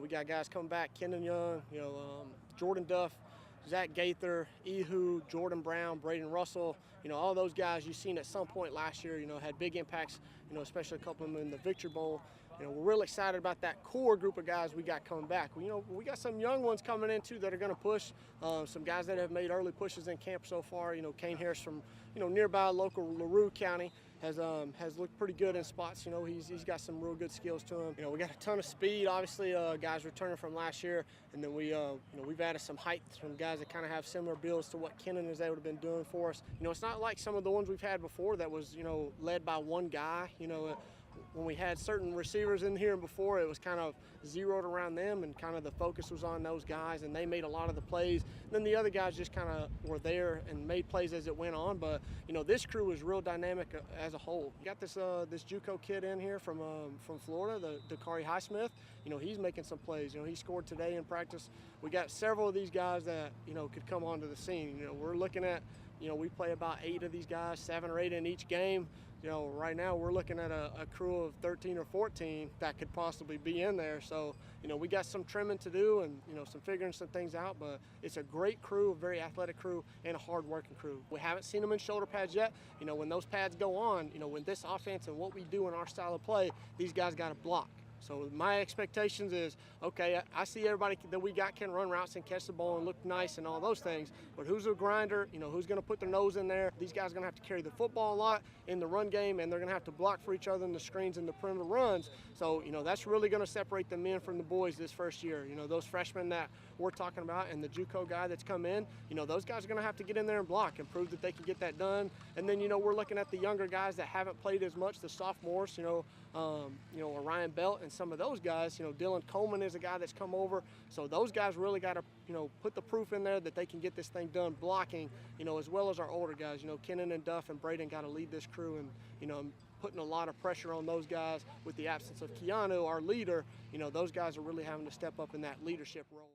we got guys coming back, Kendon Young, Jordan Duff, Zach Gaither, Ehud, Jordan Brown, Braden Russell, all those guys you've seen at some point last year, had big impacts, especially a couple of them in the Victory Bowl. We're real excited about that core group of guys we got coming back. We got some young ones coming in too that are going to push. Some guys that have made early pushes in camp so far. Kane Harris from nearby local LaRue County has looked pretty good in spots. He's got some real good skills to him. We got a ton of speed, obviously, guys returning from last year, and then we've added some height from guys that kind of have similar builds to what Kenan has able to been doing for us. It's not like some of the ones we've had before that was led by one guy. When we had certain receivers in here before, it was kind of zeroed around them, and kind of the focus was on those guys, and they made a lot of the plays. And then the other guys just kind of were there and made plays as it went on. But this crew was real dynamic as a whole. You got this JUCO kid in here from Florida, the Dakari Highsmith. He's making some plays. He scored today in practice. We got several of these guys that could come onto the scene. We're looking at we play about 8 of these guys, 7 or 8 in each game. Right now we're looking at a crew of 13 or 14 that could possibly be in there. So, we got some trimming to do and, some figuring some things out, but it's a great crew, a very athletic crew, and a hard-working crew. We haven't seen them in shoulder pads yet. When those pads go on, when this offense and what we do in our style of play, these guys got to block. So my expectations is, okay, I see everybody that we got can run routes and catch the ball and look nice and all those things, but who's a grinder, who's going to put their nose in there? These guys are going to have to carry the football a lot in the run game, and they're going to have to block for each other in the screens and the perimeter runs. So, that's really going to separate the men from the boys this first year. Those freshmen that we're talking about and the JUCO guy that's come in, those guys are going to have to get in there and block and prove that they can get that done. And then, we're looking at the younger guys that haven't played as much, the sophomores, Ryan Belt and some of those guys. Dylan Coleman is a guy that's come over. So those guys really got to, put the proof in there that they can get this thing done blocking, as well as our older guys. Kenan and Duff and Braden got to lead this crew, and, putting a lot of pressure on those guys with the absence of Keanu, our leader. Those guys are really having to step up in that leadership role.